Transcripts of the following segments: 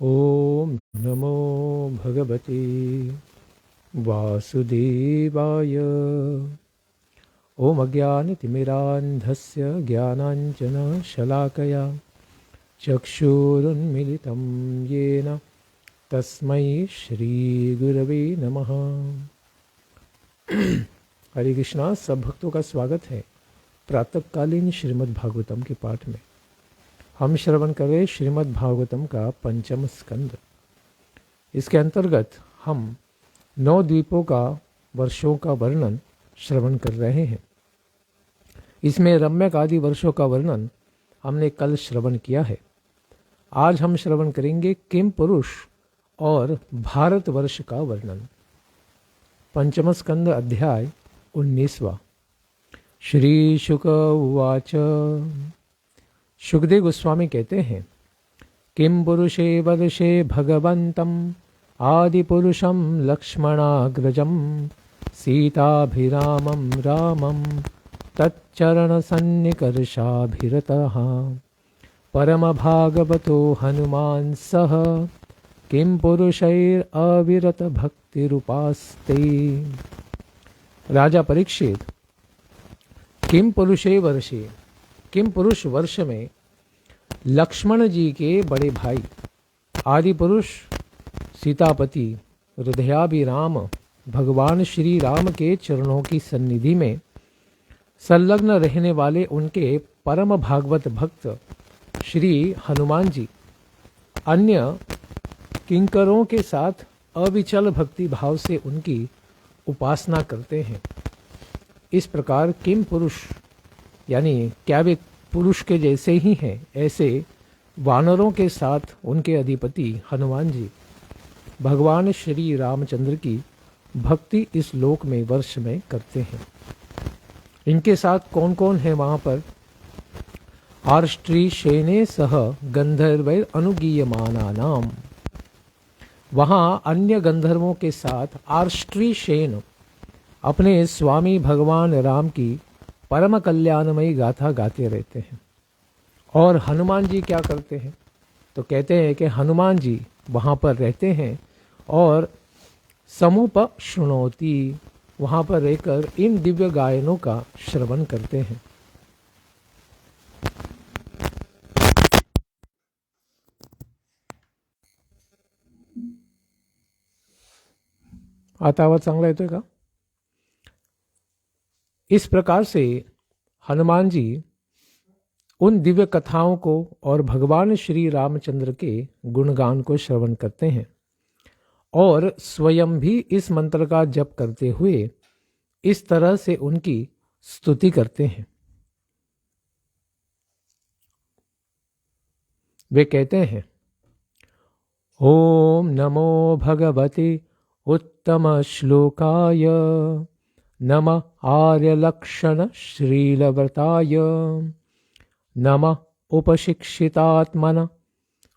ओम नमो भगवते वासुदेवाय। ओम अज्ञानतिमिरान्धस्य ज्ञानाञ्जनशलाकया चक्षुरुन्मिलितं येन तस्मै श्रीगुरवे नमः। हरे कृष्णा। सब भक्तों का स्वागत है प्रातःकालीन श्रीमद् भागवतम के पाठ में। हम श्रवण करें श्रीमद् भागवतम का पंचम स्कंद। इसके अंतर्गत हम 9 द्वीपों का वर्षों का वर्णन श्रवण कर रहे हैं। इसमें रम्यक आदि वर्षों का वर्णन हमने कल श्रवण किया है। आज हम श्रवण करेंगे किम पुरुष और भारतवर्ष का वर्णन। पंचम स्कंद अध्याय 19वां। श्री शुक उवाच। सुखदेव गोस्वामी कहते हैं, किम पुरुषे वर्षे भगवंतम आदिपुरुषम लक्ष्मणाग्रजम सीताभिरामं रामं तच्चरण सन्निकर्षाभिरतः परम भागवतो हनुमान सह किम पुरुषैरविरत भक्तिरूपास्ते। राजा परीक्षित, किम पुरुषे वर्षे, किम पुरुष वर्ष में लक्ष्मण जी के बड़े भाई आदि पुरुष सीतापति हृदयाभिराम भगवान श्री राम के चरणों की सन्निधि में संलग्न रहने वाले उनके परम भागवत भक्त श्री हनुमान जी अन्य किंकरों के साथ अविचल भक्ति भाव से उनकी उपासना करते हैं। इस प्रकार किम पुरुष यानी क्या वे पुरुष के जैसे ही हैं, ऐसे वानरों के साथ उनके अधिपति हनुमान जी भगवान श्री रामचंद्र की भक्ति इस लोक में वर्ष में करते हैं। इनके साथ कौन कौन है वहाँ पर? आर्ष्ट्री शेने सह गंधर्वैर अनुगीयमाना नाम। वहाँ अन्य गंधर्वों के साथ आर्ष्ट्री शेन अपने स्वामी भगवान राम की परम कल्याणमयी गाथा गाते रहते हैं। और हनुमान जी क्या करते हैं? तो कहते हैं कि हनुमान जी वहाँ पर रहते हैं और समुपशृणोति, वहाँ पर रहकर इन दिव्य गायनों का श्रवण करते हैं। आता आवाज चांगला येतोय का? इस प्रकार से हनुमान जी उन दिव्य कथाओं को और भगवान श्री रामचंद्र के गुणगान को श्रवण करते हैं और स्वयं भी इस मंत्र का जप करते हुए इस तरह से उनकी स्तुति करते हैं। वे कहते हैं, ओम नमो भगवते उत्तम श्लोकाय नमः आर्यलक्षण श्रीलव्रताय नमः उपशिक्षितात्मन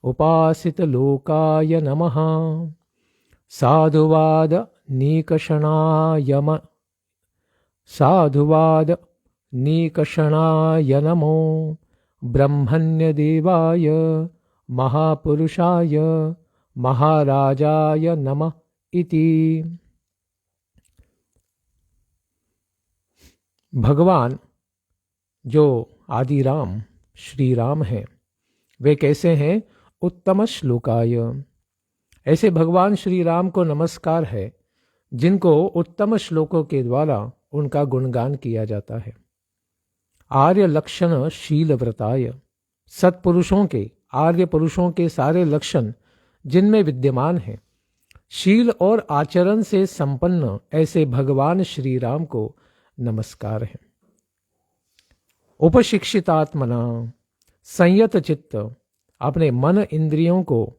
उपासित लोकाय नमः साधुवाद निकषणाय नमो ब्रह्मण्य देवाय महापुरुषाय महाराजाय नमः इति। भगवान जो आदि राम श्री राम हैं, वे कैसे हैं? उत्तम श्लोकाय। ऐसे भगवान श्री राम को नमस्कार है जिनको उत्तम श्लोकों के द्वारा उनका गुणगान किया जाता है। आर्य लक्षण शील व्रताय, सत्पुरुषों के आर्य पुरुषों के सारे लक्षण जिनमें विद्यमान हैं, शील और आचरण से संपन्न ऐसे भगवान श्री राम को नमस्कार है। उपशिक्षितात्मना, संयत चित्त, अपने मन इंद्रियों को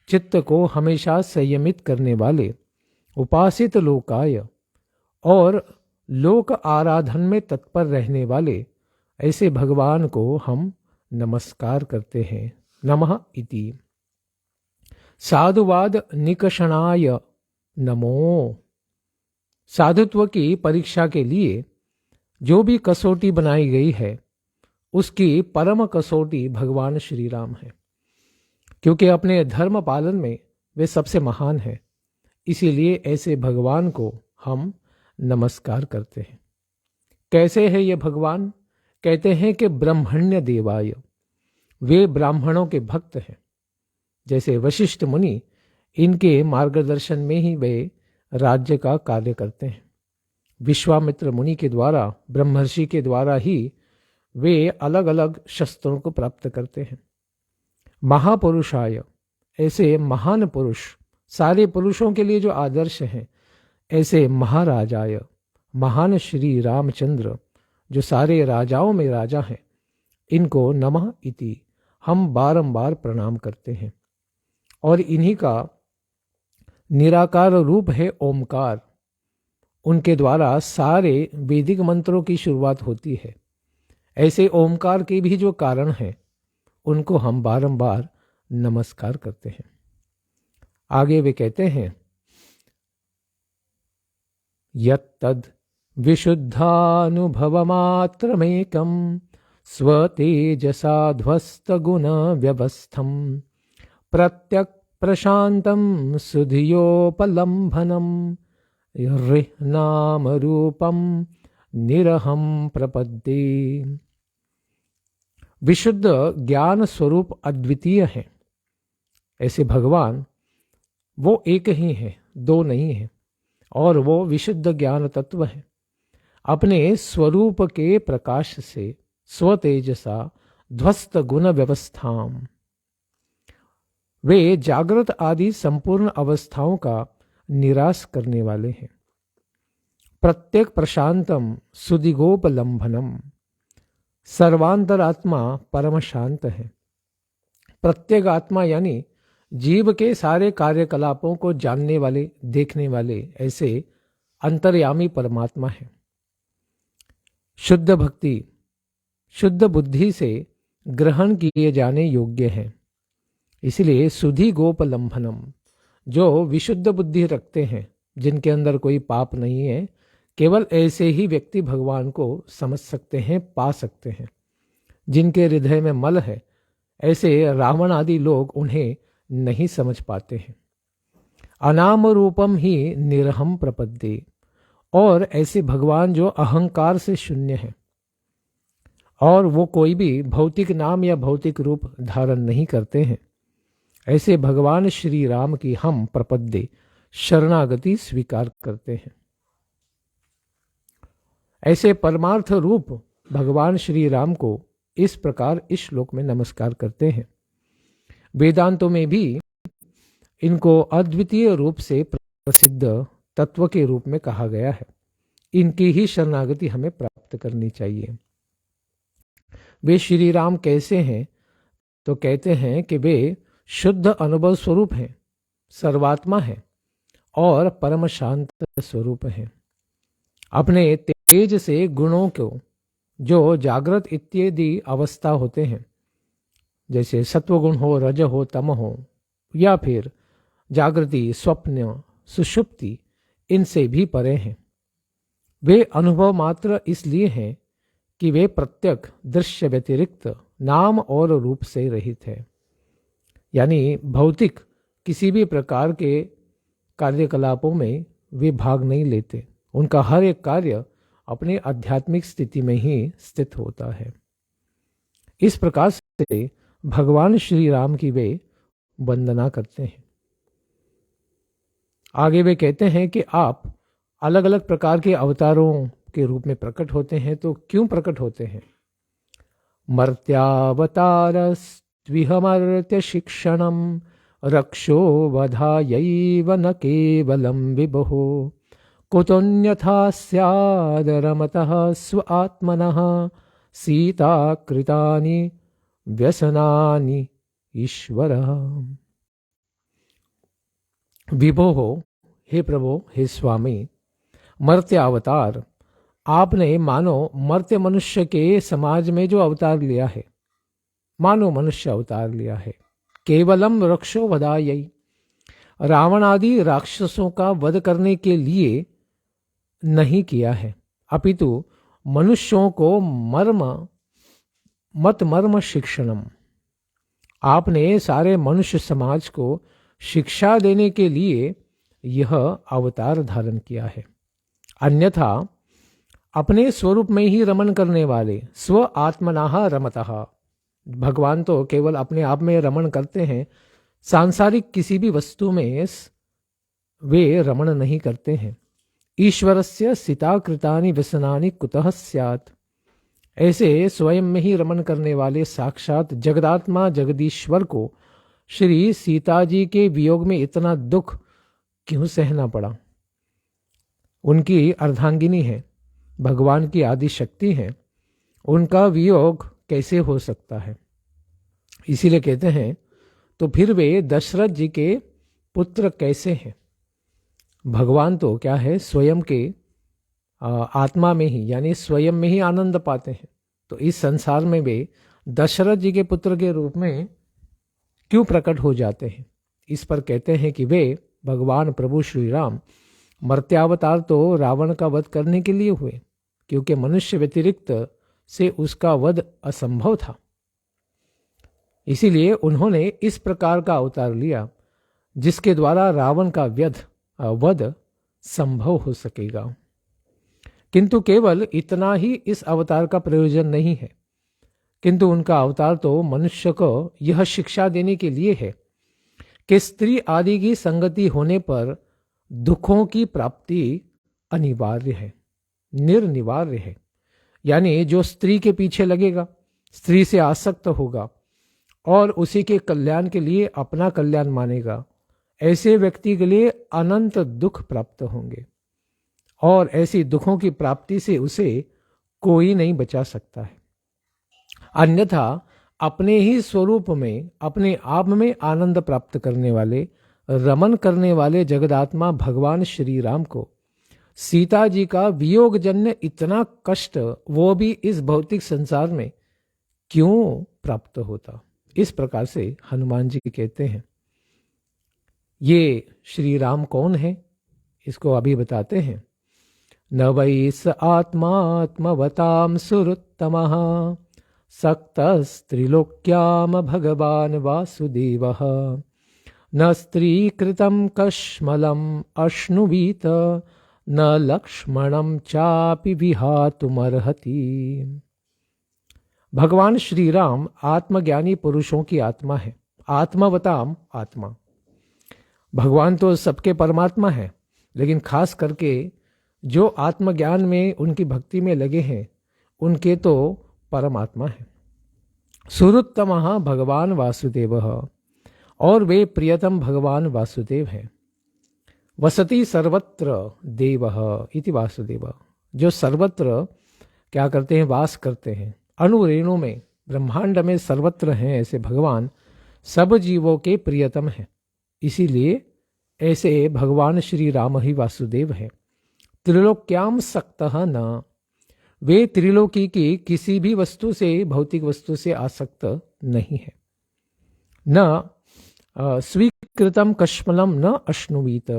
चित्त को हमेशा संयमित करने वाले, उपासित लोकाय, और लोक आराधन में तत्पर रहने वाले ऐसे भगवान को हम नमस्कार करते हैं। नमः इति। साधुवाद निकषणाय नमो। साधुत्व की परीक्षा के लिए जो भी कसौटी बनाई गई है, उसकी परम कसौटी भगवान श्री राम है। क्योंकि अपने धर्म पालन में वे सबसे महान हैं। इसीलिए ऐसे भगवान को हम नमस्कार करते हैं। कैसे है ये भगवान? कहते हैं कि ब्रह्मण्य देवाय, वे ब्राह्मणों के भक्त हैं। जैसे वशिष्ठ मुनि, इनके मार्गदर्शन में ही वे राज्य का कार्य करते हैं। विश्वामित्र मुनि के द्वारा, ब्रह्मर्षि के द्वारा ही वे अलग अलग शस्त्रों को प्राप्त करते हैं। महापुरुषाय, ऐसे महान पुरुष, सारे पुरुषों के लिए जो आदर्श हैं, ऐसे महाराजाय, महान श्री रामचंद्र जो सारे राजाओं में राजा हैं, इनको नमः इति हम बारंबार प्रणाम करते हैं। और इन्हीं का निराकार रूप है ओमकार। उनके द्वारा सारे वैदिक मंत्रों की शुरुआत होती है। ऐसे ओमकार के भी जो कारण हैं, उनको हम बारंबार नमस्कार करते हैं। आगे वे कहते हैं, यत्तद् विशुद्धानुभवमात्रमेकं स्वतेजसा ध्वस्तगुणव्यवस्थं प्रत्यक् प्रशान्तं सुधियोपलम्भनं नाम रूपं निरहं प्रपद्ये। विशुद्ध ज्ञान स्वरूप अद्वितीय है। ऐसे भगवान वो एक ही हैं, दो नहीं हैं, और वो विशुद्ध ज्ञान तत्व है। अपने स्वरूप के प्रकाश से स्वतेजसा ध्वस्त गुण व्यवस्थाम, वे जागृत आदि संपूर्ण अवस्थाओं का निराश करने वाले हैं। प्रत्येक प्रशांतम सुदिगोपलंभनम, सर्वांतर आत्मा परम शांत है। प्रत्येक आत्मा यानी जीव के सारे कार्यकलापों को जानने वाले, देखने वाले ऐसे अंतर्यामी परमात्मा है। शुद्ध भक्ति शुद्ध बुद्धि से ग्रहण किए जाने योग्य है। इसलिए सुधि गोपलंभनम, जो विशुद्ध बुद्धि रखते हैं, जिनके अंदर कोई पाप नहीं है, केवल ऐसे ही व्यक्ति भगवान को समझ सकते हैं, पा सकते हैं। जिनके हृदय में मल है, ऐसे रावण आदि लोग उन्हें नहीं समझ पाते हैं। अनाम रूपम ही निरहम प्रपद्ये, और ऐसे भगवान जो अहंकार से शून्य है और वो कोई भी भौतिक नाम या भौतिक रूप धारण नहीं करते हैं, ऐसे भगवान श्री राम की हम प्रपद्ये शरणागति स्वीकार करते हैं। ऐसे परमार्थ रूप भगवान श्री राम को इस प्रकार इस श्लोक में नमस्कार करते हैं। वेदांतों में भी इनको अद्वितीय रूप से प्रसिद्ध तत्व के रूप में कहा गया है। इनकी ही शरणागति हमें प्राप्त करनी चाहिए। वे श्री राम कैसे हैं? तो कहते हैं कि वे शुद्ध अनुभव स्वरूप हैं, सर्वात्मा है और परम शांत स्वरूप हैं। अपने तेज से गुणों को, जो जागृत इत्यादि अवस्था होते हैं, जैसे सत्वगुण हो, रज हो, तम हो, या फिर जागृति, स्वप्न, सुषुप्ति, इनसे भी परे हैं। वे अनुभव मात्र इसलिए हैं कि वे प्रत्यक्ष दृश्य व्यतिरिक्त नाम और रूप से रहित है। यानी भौतिक किसी भी प्रकार के कार्यकलापों में वे भाग नहीं लेते। उनका हर एक कार्य अपने आध्यात्मिक स्थिति में ही स्थित होता है। इस प्रकार से भगवान श्री राम की वे वंदना करते हैं। आगे वे कहते हैं कि आप अलग अलग प्रकार के अवतारों के रूप में प्रकट होते हैं, तो क्यों प्रकट होते हैं? मर्त्यावतारस्त्विहमर्त्य शिक्षणम रक्षो वधायैव न केवलं विभुः कुतोऽन्यथा स्याद् रमतः स्व आत्मनः सीताकृतानि व्यसनानि ईश्वरः। विभो हो, हे प्रभु, हे स्वामी, मर्त्य अवतार, आपने मानो मर्त्य मनुष्य के समाज में जो अवतार लिया है, मानो मनुष्य अवतार लिया है। केवलम रक्षो वधायै, रावण आदि राक्षसों का वध करने के लिए नहीं किया है, अपितु मनुष्यों को मर्म शिक्षणम, आपने सारे मनुष्य समाज को शिक्षा देने के लिए यह अवतार धारण किया है। अन्यथा अपने स्वरूप में ही रमन करने वाले स्व आत्मनाः रमतः, भगवान तो केवल अपने आप में रमण करते हैं, सांसारिक किसी भी वस्तु में वे रमण नहीं करते हैं। ईश्वरस्य सिता कृतानि व्यसनानि कुतः स्यात्, ऐसे स्वयं में ही रमन करने वाले साक्षात जगदात्मा जगदीश्वर को श्री सीता जी के वियोग में इतना दुख क्यों सहना पड़ा? उनकी अर्धांगिनी है, भगवान की आदि शक्ति है, उनका वियोग कैसे हो सकता है? इसीलिए कहते हैं तो फिर वे दशरथ जी के पुत्र कैसे हैं? भगवान तो क्या है, स्वयं के आत्मा में ही यानी स्वयं में ही आनंद पाते हैं, तो इस संसार में वे दशरथ जी के पुत्र के रूप में क्यों प्रकट हो जाते हैं? इस पर कहते हैं कि वे भगवान प्रभु श्री राम मर्त्यावतार तो रावण का वध करने के लिए हुए, क्योंकि मनुष्य व्यतिरिक्त से उसका वध असंभव था। इसीलिए उन्होंने इस प्रकार का अवतार लिया जिसके द्वारा रावण का वध संभव हो सकेगा। किंतु केवल इतना ही इस अवतार का प्रयोजन नहीं है, किंतु उनका अवतार तो मनुष्य को यह शिक्षा देने के लिए है कि स्त्री आदि की संगति होने पर दुखों की प्राप्ति अनिवार्य है, निर्निवार्य है। यानी जो स्त्री के पीछे लगेगा, स्त्री से आसक्त होगा और उसी के कल्याण के लिए अपना कल्याण मानेगा, ऐसे व्यक्ति के लिए अनंत दुख प्राप्त होंगे और ऐसी दुखों की प्राप्ति से उसे कोई नहीं बचा सकता है। अन्यथा अपने ही स्वरूप में अपने आप में आनंद प्राप्त करने वाले रमन करने वाले जगदात्मा भगवान श्री राम को सीता जी का वियोग जन्य इतना कष्ट, वो भी इस भौतिक संसार में, क्यों प्राप्त होता? इस प्रकार से हनुमान जी कहते हैं। ये श्री राम कौन है, इसको अभी बताते हैं। न वै स आत्मात्मवतां सुरुत्तमः सक्तस्त्रिलोक्याम भगवान वासुदेवः न स्त्रीकृतं कश्मलम् अश्नुवीत न लक्ष्मणं चापि विहातुमर्हति। भगवान श्री राम आत्मज्ञानी पुरुषों की आत्मा है। आत्मवताम आत्मा, भगवान तो सबके परमात्मा है, लेकिन खास करके जो आत्मज्ञान में उनकी भक्ति में लगे हैं उनके तो परमात्मा है। सुरुत्तमः भगवान वासुदेवः, और वे प्रियतम भगवान वासुदेव हैं। वसति सर्वत्र देवः इति वासुदेव, जो सर्वत्र क्या करते हैं, वास करते हैं। अणुरेणु में, ब्रह्मांड में सर्वत्र हैं, ऐसे भगवान सब जीवों के प्रियतम हैं। इसीलिए ऐसे भगवान श्री राम ही वासुदेव हैं। त्रिलोक्याम सक्तः न, वे त्रिलोकी की किसी भी वस्तु से, भौतिक वस्तु से आसक्त नहीं है। न स्वीकृतम कश्मलम न अश्नुवीत,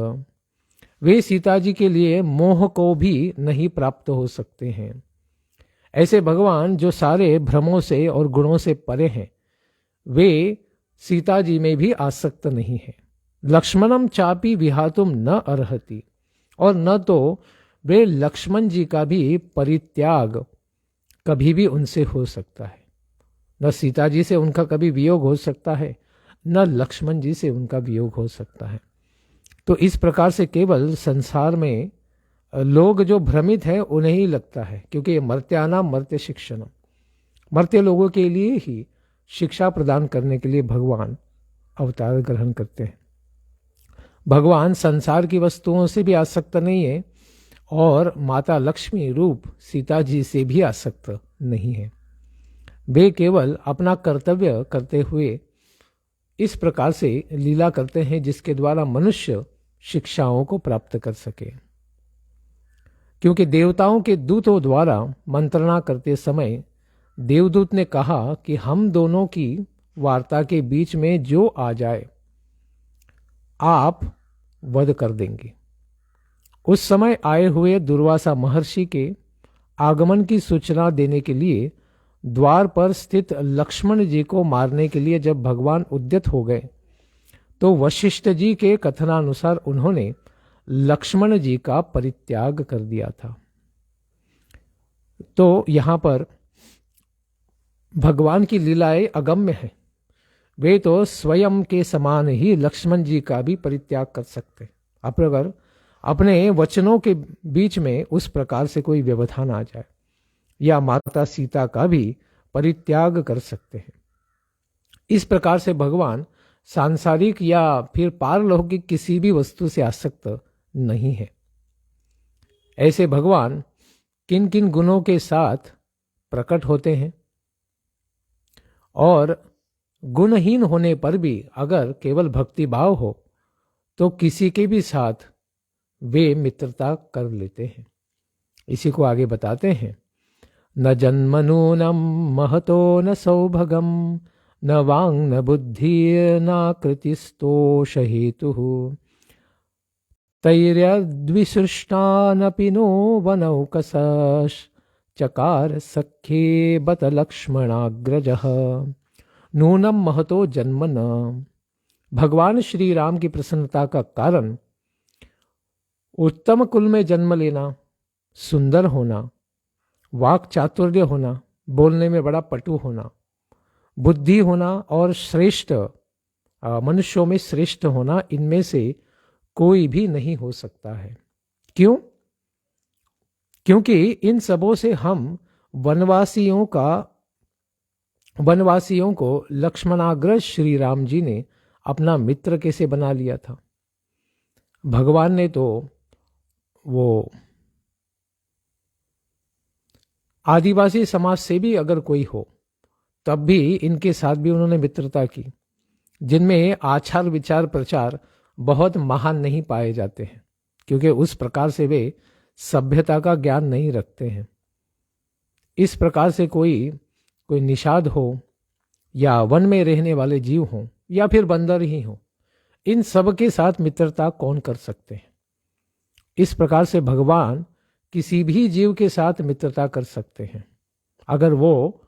वे सीता जी के लिए मोह को भी नहीं प्राप्त हो सकते हैं। ऐसे भगवान जो सारे भ्रमों से और गुणों से परे हैं, वे सीता जी में भी आसक्त नहीं है। लक्ष्मणम चापि विहातुम न अर्हति, और न तो वे लक्ष्मण जी का भी परित्याग कभी भी उनसे हो सकता है। न सीता जी से उनका कभी वियोग हो सकता है, न लक्ष्मण जी से उनका वियोग हो सकता है। तो इस प्रकार से केवल संसार में लोग जो भ्रमित हैं उन्हें ही लगता है, क्योंकि ये मर्त्यानाम मर्त्य शिक्षणम, मर्त्य लोगों के लिए ही शिक्षा प्रदान करने के लिए भगवान अवतार ग्रहण करते हैं। भगवान संसार की वस्तुओं से भी आसक्त नहीं है और माता लक्ष्मी रूप सीता जी से भी आसक्त नहीं है। वे केवल अपना कर्तव्य करते हुए इस प्रकार से लीला करते हैं जिसके द्वारा मनुष्य शिक्षाओं को प्राप्त कर सके। क्योंकि देवताओं के दूतों द्वारा मंत्रणा करते समय देवदूत ने कहा कि हम दोनों की वार्ता के बीच में जो आ जाए आप वध कर देंगे। उस समय आए हुए दुर्वासा महर्षि के आगमन की सूचना देने के लिए द्वार पर स्थित लक्ष्मण जी को मारने के लिए जब भगवान उद्यत हो गए तो वशिष्ठ जी के कथनानुसार उन्होंने लक्ष्मण जी का परित्याग कर दिया था। तो यहां पर भगवान की लीलाएं अगम्य हैं। वे तो स्वयं के समान ही लक्ष्मण जी का भी परित्याग कर सकते। अगर अपने वचनों के बीच में उस प्रकार से कोई व्यवधान आ जाए, या माता सीता का भी परित्याग कर सकते हैं। इस प्रकार से भगवान सांसारिक या फिर पारलौकिक किसी भी वस्तु से आसक्त नहीं है। ऐसे भगवान किन किन गुणों के साथ प्रकट होते हैं, और गुणहीन होने पर भी अगर केवल भक्ति भाव हो तो किसी के भी साथ वे मित्रता कर लेते हैं। इसी को आगे बताते हैं। न जन्मनूनम महतो न सौभगम न वांग न बुद्धि न कृतिस्तोष हेतु तैर्यद्विसृष्टानपि नो वनौकसश चकार सख्ये बत लक्ष्मणाग्रजः नूनम महतो जन्म न। भगवान श्री राम की प्रसन्नता का कारण उत्तम कुल में जन्म लेना, सुंदर होना, वाक चातुर्य होना, बोलने में बड़ा पटु होना, बुद्धि होना और श्रेष्ठ मनुष्यों में श्रेष्ठ होना, इनमें से कोई भी नहीं हो सकता है। क्यों? क्योंकि इन सबों से हम वनवासियों को लक्ष्मणाग्रज श्री राम जी ने अपना मित्र कैसे बना लिया था। भगवान ने तो वो आदिवासी समाज से भी अगर कोई हो तब भी इनके साथ भी उन्होंने मित्रता की, जिनमें आचार विचार प्रचार बहुत महान नहीं पाए जाते हैं, क्योंकि उस प्रकार से वे सभ्यता का ज्ञान नहीं रखते हैं। इस प्रकार से कोई निषाद हो या वन में रहने वाले जीव हो या फिर बंदर ही हो, इन सब के साथ मित्रता कौन कर सकते हैं। इस प्रकार से भगवान किसी भी जीव के साथ मित्रता कर सकते हैं अगर वो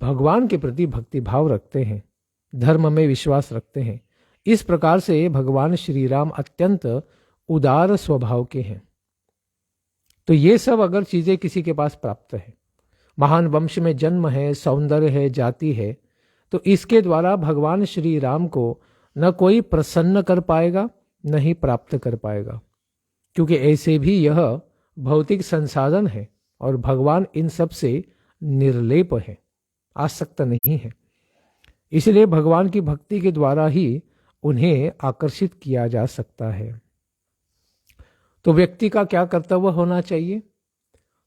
भगवान के प्रति भक्ति भाव रखते हैं, धर्म में विश्वास रखते हैं। इस प्रकार से भगवान श्री राम अत्यंत उदार स्वभाव के हैं। तो ये सब अगर चीजें किसी के पास प्राप्त है, महान वंश में जन्म है, सौंदर्य है, जाति है, तो इसके द्वारा भगवान श्री राम को न कोई प्रसन्न कर पाएगा न ही प्राप्त कर पाएगा, क्योंकि ऐसे भी यह भौतिक संसाधन है और भगवान इन सब से निर्लेप है, आसक्त नहीं है। इसलिए भगवान की भक्ति के द्वारा ही उन्हें आकर्षित किया जा सकता है। तो व्यक्ति का क्या कर्तव्य होना चाहिए?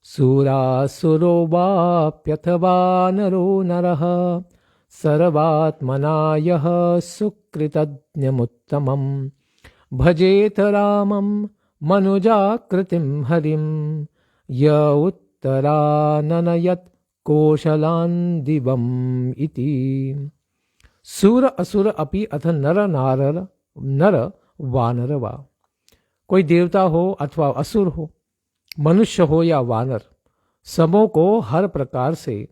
सुरासुरो वाप्यथवा नरो नरः सर्वात्मना यः सुकृतज्ञमुत्तमं भजेत रामं मनुजाकृतिं हरिं य उत्तराननयत् कौशलान् दिवम् इति। सूर असुर अपि अथ नर वानर वा। कोई देवता हो अथवा असुर हो, मनुष्य हो या वानर, सबों को हर प्रकार से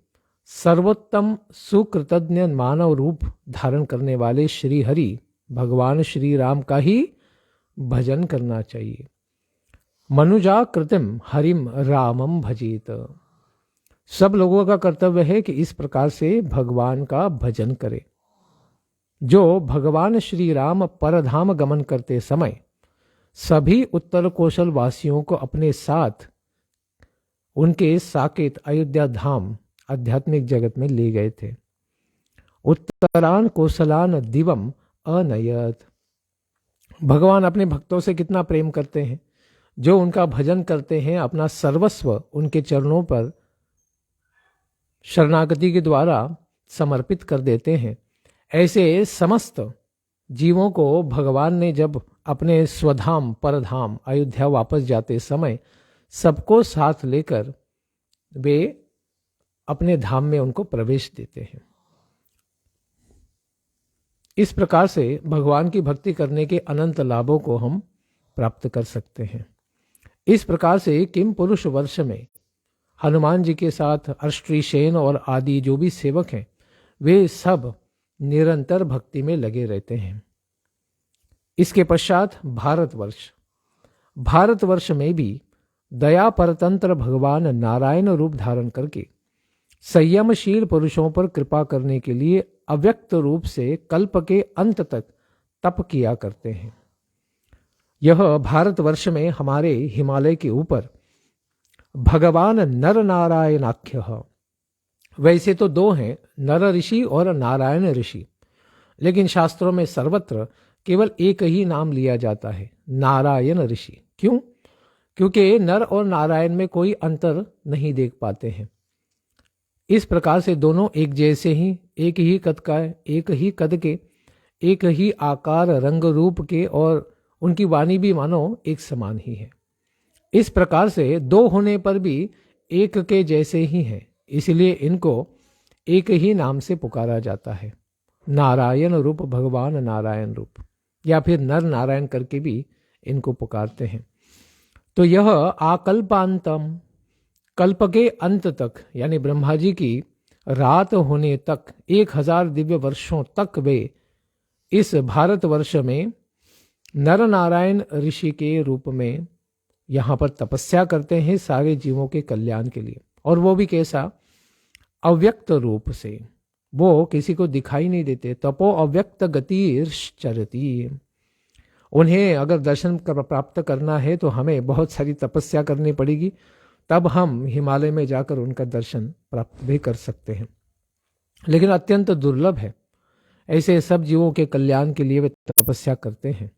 सर्वोत्तम सुकृतज्ञ मानव रूप धारण करने वाले श्री हरि भगवान श्री राम का ही भजन करना चाहिए। मनुजा कृतिम हरिम रामम भजेत। सब लोगों का कर्तव्य है कि इस प्रकार से भगवान का भजन करे। जो भगवान श्री राम परधाम गमन करते समय सभी उत्तर कौशल वासियों को अपने साथ उनके साकेत अयोध्या धाम आध्यात्मिक जगत में ले गए थे। उत्तरान कौशलान दिवम अनयत। भगवान अपने भक्तों से कितना प्रेम करते हैं। जो उनका भजन करते हैं, अपना सर्वस्व उनके चरणों पर शरणागति के द्वारा समर्पित कर देते हैं। ऐसे समस्त जीवों को भगवान ने जब अपने स्वधाम परधाम अयोध्या वापस जाते समय सबको साथ लेकर वे अपने धाम में उनको प्रवेश देते हैं। इस प्रकार से भगवान की भक्ति करने के अनंत लाभों को हम प्राप्त कर सकते हैं। इस प्रकार से किम पुरुष वर्ष में हनुमान जी के साथ अष्टऋषेन और आदि जो भी सेवक हैं वे सब निरंतर भक्ति में लगे रहते हैं। इसके पश्चात भारतवर्ष में भी दया परतंत्र भगवान नारायण रूप धारण करके संयमशील पुरुषों पर कृपा करने के लिए अव्यक्त रूप से कल्प के अंत तक तप किया करते हैं। यह भारतवर्ष में हमारे हिमालय के ऊपर भगवान नर नारायणाख्य, वैसे तो दो हैं, नर ऋषि और नारायण ऋषि, लेकिन शास्त्रों में सर्वत्र केवल एक ही नाम लिया जाता है, नारायण ऋषि। क्यों? क्योंकि नर और नारायण में कोई अंतर नहीं देख पाते हैं। इस प्रकार से दोनों एक जैसे ही, एक ही कद का, एक ही कद के, एक ही आकार रंग रूप के, और उनकी वाणी भी मानो एक समान ही है। इस प्रकार से दो होने पर भी एक के जैसे ही हैं, इसलिए इनको एक ही नाम से पुकारा जाता है, नारायण रूप भगवान नारायण रूप, या फिर नर नारायण करके भी इनको पुकारते हैं। तो यह आकल्पांतम, कल्प के अंत तक यानी ब्रह्मा जी की रात होने तक 1000 दिव्य वर्षों तक वे इस भारतवर्ष में नर नारायण ऋषि के रूप में यहाँ पर तपस्या करते हैं सारे जीवों के कल्याण के लिए। और वो भी कैसा? अव्यक्त रूप से, वो किसी को दिखाई नहीं देते। तपो अव्यक्त गतिर्चरति। उन्हें अगर दर्शन प्राप्त करना है तो हमें बहुत सारी तपस्या करनी पड़ेगी, तब हम हिमालय में जाकर उनका दर्शन प्राप्त भी कर सकते हैं, लेकिन अत्यंत दुर्लभ है। ऐसे सब जीवों के कल्याण के लिए वे तपस्या करते हैं।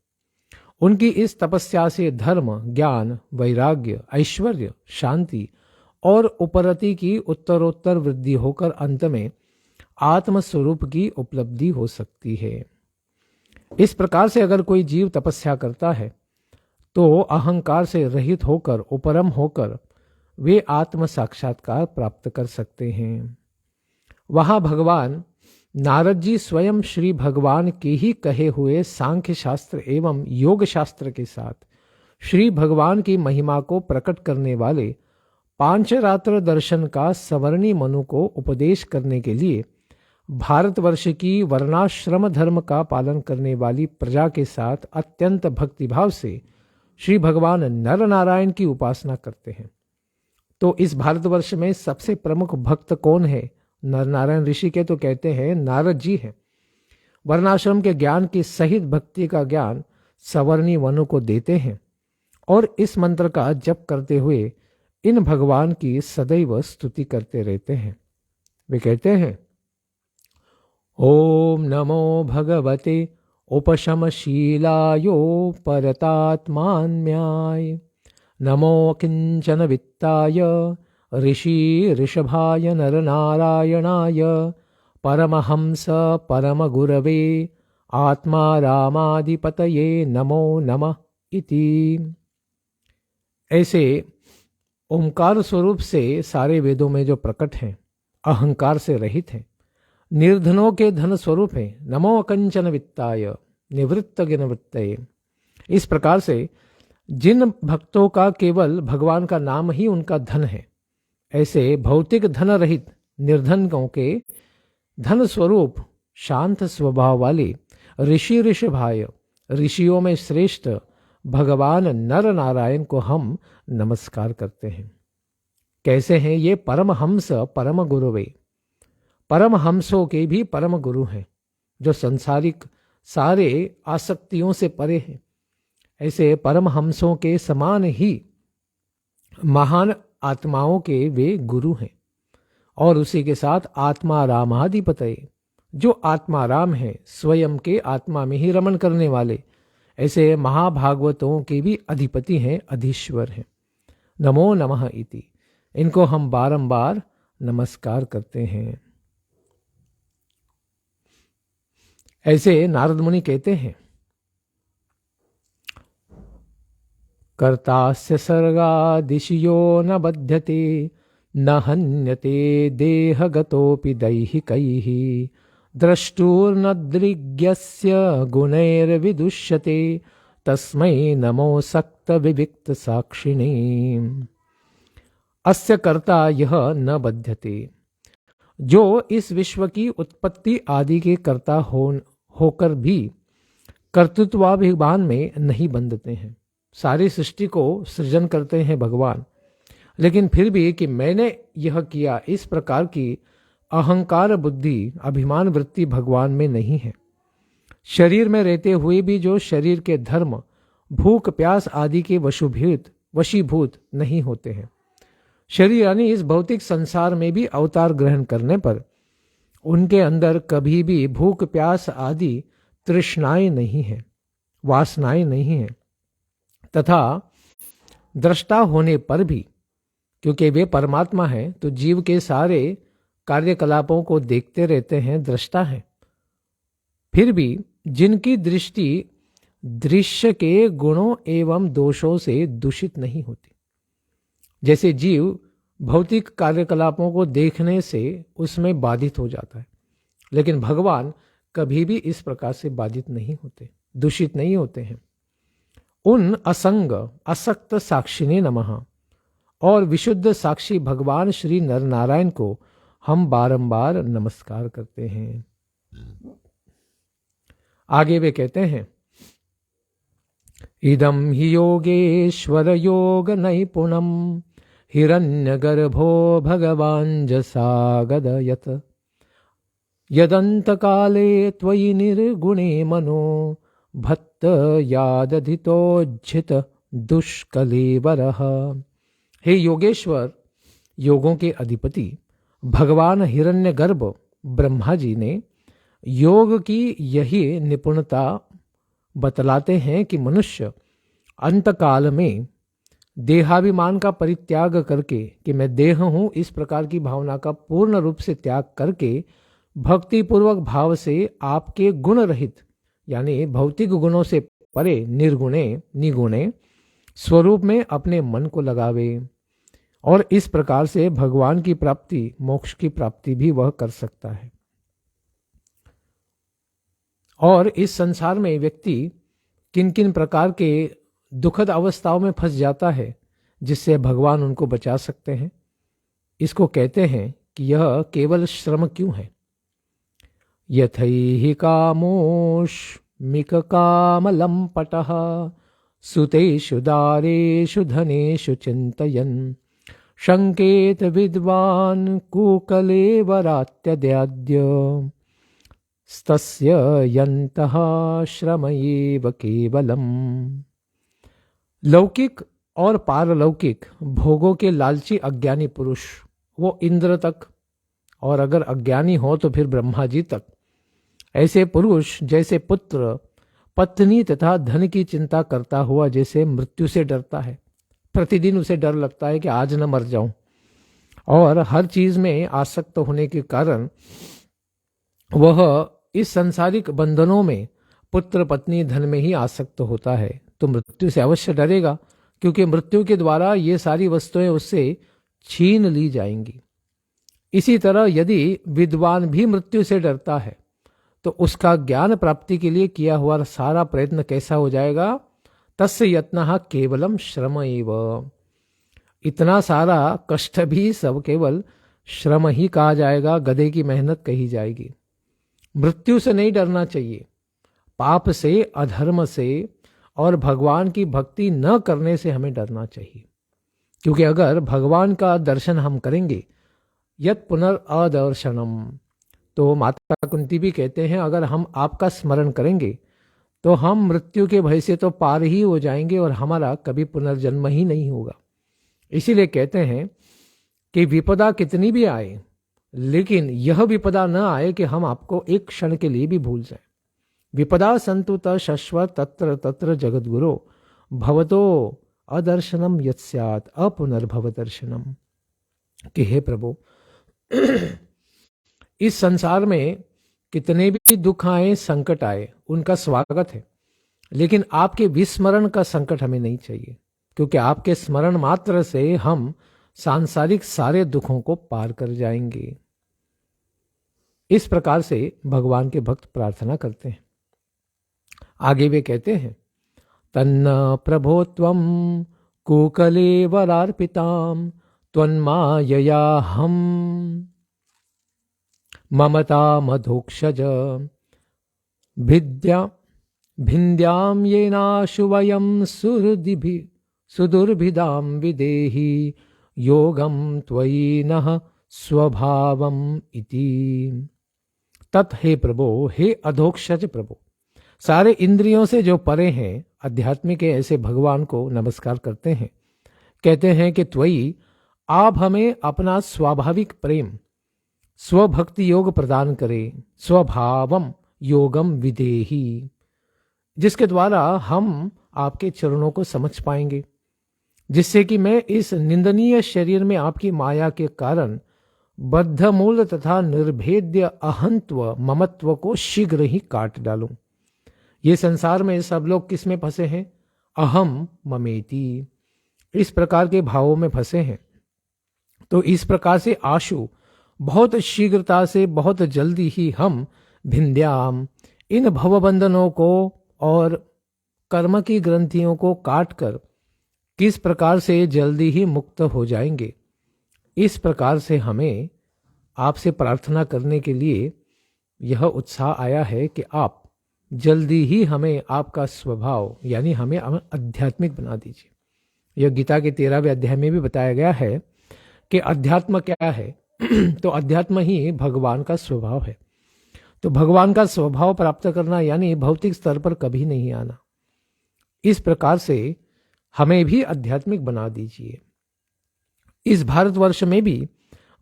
उनकी इस तपस्या से धर्म, ज्ञान, वैराग्य, ऐश्वर्य, शांति और उपरति की उत्तरोत्तर वृद्धि होकर अंत में आत्मस्वरूप की उपलब्धि हो सकती है। इस प्रकार से अगर कोई जीव तपस्या करता है तो अहंकार से रहित होकर, उपरम होकर वे आत्म साक्षात्कार प्राप्त कर सकते हैं। वहां भगवान नारद जी स्वयं श्री भगवान के ही कहे हुए सांख्य शास्त्र एवं योग शास्त्र के साथ श्री भगवान की महिमा को प्रकट करने वाले पांचरात्र दर्शन का सवर्णी मनु को उपदेश करने के लिए भारतवर्ष की वर्णाश्रम धर्म का पालन करने वाली प्रजा के साथ अत्यंत भक्तिभाव से श्री भगवान नर नारायण की उपासना करते हैं। तो इस भारतवर्ष में सबसे प्रमुख भक्त कौन है? नर नारायण ऋषि के तो कहते हैं नारद जी हैं। वर्णाश्रम के ज्ञान की सहित भक्ति का ज्ञान सवर्णी वनु को देते हैं और इस मंत्र का जप करते हुए इन भगवान की सदैव स्तुति करते रहते हैं। वे कहते हैं, ओम नमो भगवते उपशमशीलायो परतात्मान्याय, नमो किंचन वित्ताय ऋषि ऋषभाय नरनारायणाय, परमहंस परमगुरवे आत्मा रामाधिपतये नमो नमः इति। ऐसे ओंकार स्वरूप से सारे वेदों में जो प्रकट हैं, अहंकार से रहित हैं, निर्धनों के धन स्वरूप हैं, नमो कंचन वित्ताय निवृत्त गिनवृत्तये। इस प्रकार से जिन भक्तों का केवल भगवान का नाम ही उनका धन है, ऐसे भौतिक धन रहित निर्धनों के धन स्वरूप शांत स्वभाव वाले ऋषि ऋषभाय, ऋषियों में श्रेष्ठ भगवान नर नारायण को हम नमस्कार करते हैं। कैसे हैं ये? परमहंस परम गुरुवे, परमहंसों के भी परम गुरु हैं, जो संसारिक सारे आसक्तियों से परे हैं। ऐसे परमहंसों के समान ही महान आत्माओं के वे गुरु हैं। और उसी के साथ आत्मा रामाधिपतये, जो आत्मा राम है, स्वयं के आत्मा में ही रमण करने वाले, ऐसे महाभागवतों के भी अधिपति हैं, अधीश्वर हैं। नमो नमः इति, इनको हम बारंबार नमस्कार करते हैं। ऐसे नारद मुनि कहते हैं, कर्तास्य सर्गादिशयो न बध्यते, न हन्यते देहगतोऽपि दैहिकैः, द्रष्टुर्न दृग्यस्य गुणैर्विदुष्यते, तस्मै नमो सक्त विविक्त साक्षिणे। अस्य कर्ता यह न बध्यते। जो इस विश्व की उत्पत्ति आदि के कर्ता होकर भी कर्तृत्वाभिमान में नहीं बंधते हैं। सारी सृष्टि को सृजन करते हैं भगवान, लेकिन फिर भी कि मैंने यह किया, इस प्रकार की अहंकार बुद्धि अभिमान वृत्ति भगवान में नहीं है। शरीर में रहते हुए भी जो शरीर के धर्म भूख प्यास आदि के वशीभूत नहीं होते हैं। शरीर यानी इस भौतिक संसार में भी अवतार ग्रहण करने पर उनके अंदर कभी भी भूख प्यास आदि तृष्णाएं नहीं है, वासनाएं नहीं है, तथा दृष्टा होने पर भी, क्योंकि वे परमात्मा हैं, तो जीव के सारे कार्यकलापों को देखते रहते हैं, दृष्टा हैं। फिर भी जिनकी दृष्टि दृश्य के गुणों एवं दोषों से दूषित नहीं होती। जैसे जीव भौतिक कार्यकलापों को देखने से उसमें बाधित हो जाता है, लेकिन भगवान कभी भी इस प्रकार से बाधित नहीं होते, दूषित नहीं होते हैं। उन असंग असक्त साक्षिने नमः और विशुद्ध साक्षी भगवान श्री नरनारायण को हम बारंबार नमस्कार करते हैं। आगे वे कहते हैं, इदं हि योगेश्वर योग नैपुणम हिरण्यगर्भो भगवाञ्जसा गदयत यदन्तकाले त्वयि निर्गुणे मनो भक्त यादधितोज्झित दुष्कलेवरः। हे योगेश्वर, योगों के अधिपति भगवान हिरण्यगर्भ ब्रह्मा जी ने योग की यही निपुणता बतलाते हैं कि मनुष्य अंतकाल में देहाभिमान का परित्याग करके कि मैं देह हूं, इस प्रकार की भावना का पूर्ण रूप से त्याग करके भक्ति पूर्वक भाव से आपके गुण रहित यानी भौतिक गुणों से परे निगुणे स्वरूप में अपने मन को लगावे, और इस प्रकार से भगवान की प्राप्ति, मोक्ष की प्राप्ति भी वह कर सकता है। और इस संसार में व्यक्ति किन किन प्रकार के दुखद अवस्थाओं में फंस जाता है जिससे भगवान उनको बचा सकते हैं, इसको कहते हैं कि यह केवल श्रम क्यों है। यथैहि कामोष्मिक कामलंपटः सुतेषु दारेषु धनेषु चिन्तयन् शंकेत विद्वान् कुकलेवरात्यद्याद्य स्तस्य यन्तः श्रम एव केवलम्। लौकिक और पारलौकिक भोगों के लालची अज्ञानी पुरुष वो इंद्र तक, और अगर अज्ञानी हो तो फिर ब्रह्मा जी तक, ऐसे पुरुष जैसे पुत्र पत्नी तथा धन की चिंता करता हुआ जैसे मृत्यु से डरता है, प्रतिदिन उसे डर लगता है कि आज न मर जाऊं, और हर चीज में आसक्त होने के कारण वह इस सांसारिक बंधनों में पुत्र पत्नी धन में ही आसक्त होता है, तो मृत्यु से अवश्य डरेगा, क्योंकि मृत्यु के द्वारा ये सारी वस्तुएं उससे छीन ली जाएंगी। इसी तरह यदि विद्वान भी मृत्यु से डरता है तो उसका ज्ञान प्राप्ति के लिए किया हुआ सारा प्रयत्न कैसा हो जाएगा। तस्य यत्नः केवलम श्रम एव। इतना सारा कष्ट भी सब केवल श्रम ही कहा जाएगा, गधे की मेहनत कही जाएगी। मृत्यु से नहीं डरना चाहिए, पाप से, अधर्म से और भगवान की भक्ति न करने से हमें डरना चाहिए, क्योंकि अगर भगवान का दर्शन हम करेंगे, यत पुनर्दर्शनम, तो माता कुंती भी कहते हैं अगर हम आपका स्मरण करेंगे तो हम मृत्यु के भय से तो पार ही हो जाएंगे और हमारा कभी पुनर्जन्म ही नहीं होगा। इसीलिए कहते हैं कि विपदा कितनी भी आए, लेकिन यह विपदा न आए कि हम आपको एक क्षण के लिए भी भूल जाएं। विपदा संतु तश्व तत्र तत्र जगद्गुरो भवतो अदर्शनम यत् स्यात् अपुनर्भव दर्शनम। कि हे प्रभु, इस संसार में कितने भी दुख आए, संकट आए, उनका स्वागत है, लेकिन आपके विस्मरण का संकट हमें नहीं चाहिए, क्योंकि आपके स्मरण मात्र से हम सांसारिक सारे दुखों को पार कर जाएंगे। इस प्रकार से भगवान के भक्त प्रार्थना करते हैं। आगे वे कहते हैं, तन्न प्रभो त्वं कुकलेवरार्पितां त्वन्माययाहं ममतामधोक्षज भिन्द्यां येनाशु वयं सुदुर्भिदां विदेहि योगं त्वयि नः स्वभावम इति। तत् हे प्रभो, हे अधोक्षज प्रभु, सारे इंद्रियों से जो परे हैं आध्यात्मिक ऐसे भगवान को नमस्कार करते हैं। कहते हैं कि त्वयि, आप हमें अपना स्वाभाविक प्रेम स्वभक्ति योग प्रदान करें, स्वभावम योगम विदेहि, जिसके द्वारा हम आपके चरणों को समझ पाएंगे, जिससे कि मैं इस निंदनीय शरीर में आपकी माया के कारण बद्धमूल तथा निर्भेद्य अहंत्व ममत्व को शीघ्र ही काट डालूं। ये संसार में सब लोग किस में फंसे हैं? अहम ममेति, इस प्रकार के भावों में फंसे हैं। तो इस प्रकार से आशु, बहुत शीघ्रता से, बहुत जल्दी ही हम भिन्द्याम, इन भवबंधनों को और कर्म की ग्रंथियों को काटकर किस प्रकार से जल्दी ही मुक्त हो जाएंगे। इस प्रकार से हमें आपसे प्रार्थना करने के लिए यह उत्साह आया है कि आप जल्दी ही हमें आपका स्वभाव यानी हमें आध्यात्मिक बना दीजिए। यह गीता के 13वें अध्याय में भी बताया गया है कि अध्यात्म क्या है तो अध्यात्म ही भगवान का स्वभाव है। तो भगवान का स्वभाव प्राप्त करना यानी भौतिक स्तर पर कभी नहीं आना। इस प्रकार से हमें भी आध्यात्मिक बना दीजिए। इस भारतवर्ष में भी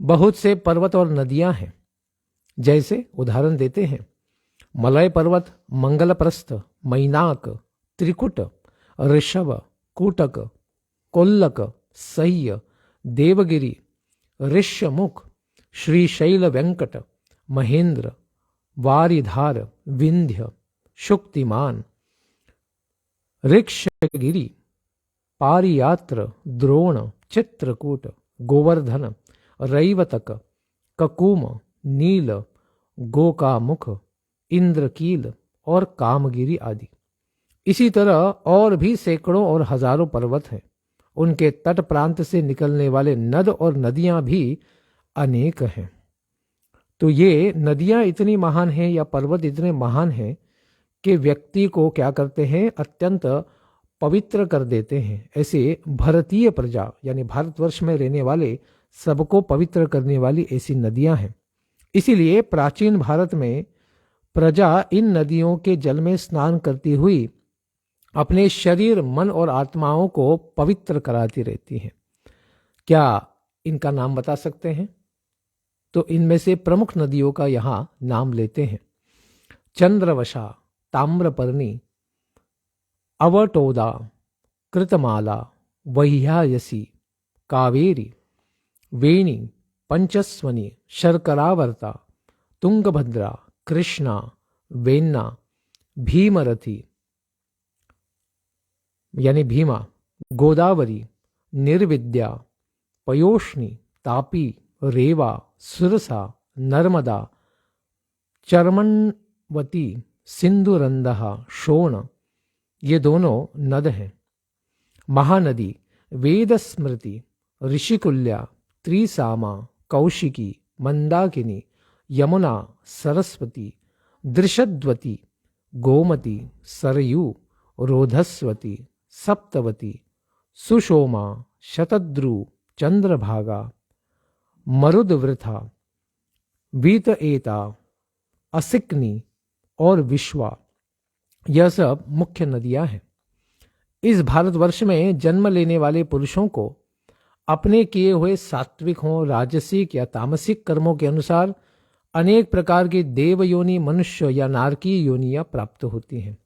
बहुत से पर्वत और नदियां हैं। जैसे उदाहरण देते हैं, मलय पर्वत, मंगलप्रस्थ, मैनाक, त्रिकुट, ऋषभ, कूटक, कोल्लक, सह्य, देवगिरी, ऋष्यमुख, श्रीशैल वेंकट, महेंद्र, वारिधार, विंध्य, शुक्तिमान, ऋक्षगिरी, पारियात्र, द्रोण, चित्रकूट, गोवर्धन, रैवतक, ककुम, नील, गोकामुख, इंद्रकील और कामगिरी आदि। इसी तरह और भी सैकड़ों और हजारों पर्वत हैं। उनके तट प्रांत से निकलने वाले नद और नदियां भी अनेक हैं। तो ये नदियां इतनी महान हैं या पर्वत इतने महान हैं कि व्यक्ति को क्या करते हैं, अत्यंत पवित्र कर देते हैं। ऐसे भारतीय प्रजा यानी भारतवर्ष में रहने वाले सबको पवित्र करने वाली ऐसी नदियां हैं। इसीलिए प्राचीन भारत में प्रजा इन नदियों के जल में स्नान करती हुई अपने शरीर, मन और आत्माओं को पवित्र कराती रहती हैं। क्या इनका नाम बता सकते हैं? तो इनमें से प्रमुख नदियों का यहाँ नाम लेते हैं। चंद्रवशा, ताम्रपर्णी, अवटोदा, कृतमाला, वह्यायसी, कावेरी, वेणी, पंचस्वनी, शर्करावर्ता, तुंगभद्रा, कृष्णा, वेन्ना, भीमरथी यानी भीमा, गोदावरी, निर्विद्या, पयोष्णी, तापी, रेवा, सुरसा, नर्मदा, चर्मणवती, सिंधुरंदहा, शोण, ये दोनों नद हैं। महानदी वेद स्मृति, ऋषिकुल्या, त्रिसामा, कौशिकी, मंदाकिनी, यमुना, सरस्वती, दृशद्वती, गोमती, सरयू, रोधस्वती, सप्तवती, सुषोमा, शतद्रु, चंद्रभागा, मरुदवृथा, वीतएता, असिकनी और विश्वा, यह सब मुख्य नदियां हैं। इस भारतवर्ष में जन्म लेने वाले पुरुषों को अपने किए हुए सात्विक हों, राजसिक या तामसिक कर्मों के अनुसार अनेक प्रकार की देव योनि, मनुष्य या नारकीय योनियां प्राप्त होती हैं।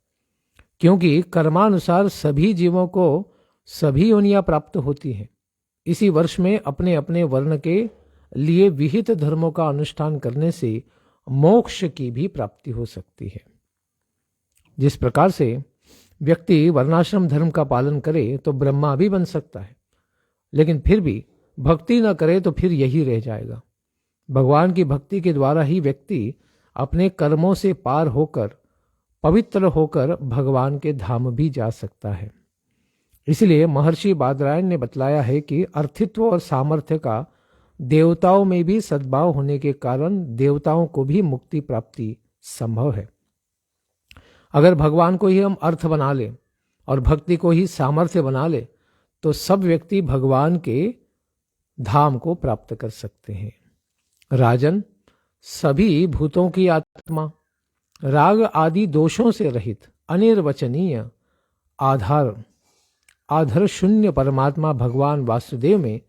क्योंकि कर्मानुसार सभी जीवों को सभी योनियां प्राप्त होती हैं। इसी वर्ष में अपने अपने वर्ण के लिए विहित धर्मों का अनुष्ठान करने से मोक्ष की भी प्राप्ति हो सकती है। जिस प्रकार से व्यक्ति वर्णाश्रम धर्म का पालन करे तो ब्रह्मा भी बन सकता है, लेकिन फिर भी भक्ति न करे तो फिर यही रह जाएगा। भगवान की भक्ति के द्वारा ही व्यक्ति अपने कर्मों से पार होकर, पवित्र होकर भगवान के धाम भी जा सकता है। इसलिए महर्षि बादरायण ने बतलाया है कि अर्थित्व और सामर्थ्य का देवताओं में भी सद्भाव होने के कारण देवताओं को भी मुक्ति प्राप्ति संभव है। अगर भगवान को ही हम अर्थ बना ले और भक्ति को ही सामर्थ्य बना ले तो सब व्यक्ति भगवान के धाम को प्राप्त कर सकते हैं। राजन, सभी भूतों की आत्मा राग आदि दोषों से रहित अनिर्वचनीय आधार शून्य परमात्मा भगवान वासुदेव में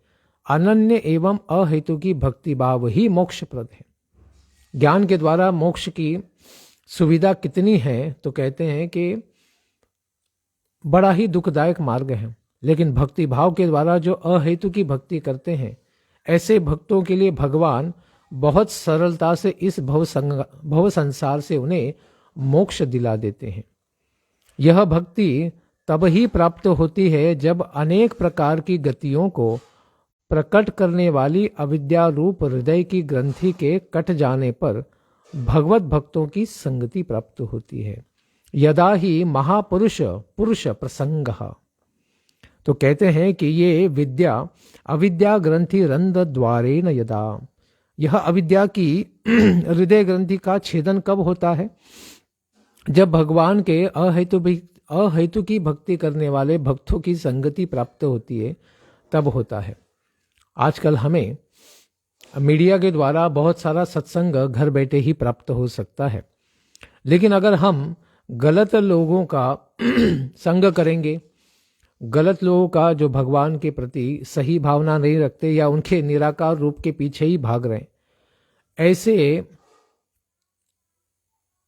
अनन्य एवं अहेतु की भक्ति भाव ही मोक्षप्रद है। ज्ञान के द्वारा मोक्ष की सुविधा कितनी है तो कहते हैं कि बड़ा ही दुखदायक मार्ग है, लेकिन भक्ति भाव के द्वारा जो अहेतु की भक्ति करते हैं ऐसे भक्तों के लिए भगवान बहुत सरलता से इस भव संसार से उन्हें मोक्ष दिला देते हैं। यह भक्ति तब ही प्राप्त होती है जब अनेक प्रकार की गतियों को प्रकट करने वाली अविद्या रूप हृदय की ग्रंथि के कट जाने पर भगवत भक्तों की संगति प्राप्त होती है। यदा ही महापुरुष पुरुष प्रसंग। तो कहते हैं कि ये विद्या अविद्या ग्रंथि रंध्र द्वारे न यदा, यह अविद्या की हृदय ग्रंथि का छेदन कब होता है? जब भगवान के अहेतु की भक्ति करने वाले भक्तों की संगति प्राप्त होती है तब होता है। आजकल हमें मीडिया के द्वारा बहुत सारा सत्संग घर बैठे ही प्राप्त हो सकता है, लेकिन अगर हम गलत लोगों का संग करेंगे, गलत लोगों का जो भगवान के प्रति सही भावना नहीं रखते या उनके निराकार रूप के पीछे ही भाग रहे हैं, ऐसे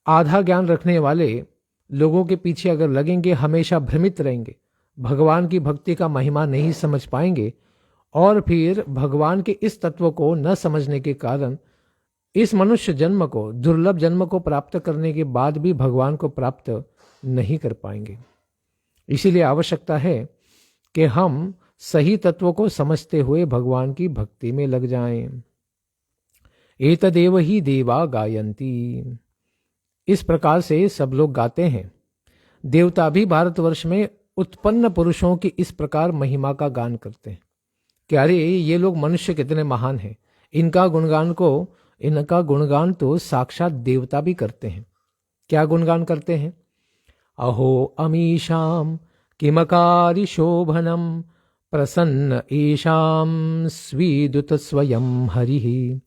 आधा ज्ञान रखने वाले लोगों के पीछे अगर लगेंगे, हमेशा भ्रमित रहेंगे, भगवान की भक्ति का महिमा नहीं समझ पाएंगे और फिर भगवान के इस तत्व को न समझने के कारण इस मनुष्य जन्म को, दुर्लभ जन्म को प्राप्त करने के बाद भी भगवान को प्राप्त नहीं कर पाएंगे। इसीलिए आवश्यकता है कि हम सही तत्व को समझते हुए भगवान की भक्ति में लग जाएं। एतदेव ही देवा गायन्ति, इस प्रकार से सब लोग गाते हैं। देवता भी भारतवर्ष में उत्पन्न पुरुषों की इस प्रकार महिमा का गान करते हैं कि अरे ये लोग मनुष्य कितने महान हैं, इनका गुणगान तो साक्षात देवता भी करते हैं। क्या गुणगान करते हैं? अहो अमीशाम किमकारी शोभनम प्रसन्न ईशाम स्वीदुत स्वयं हरिः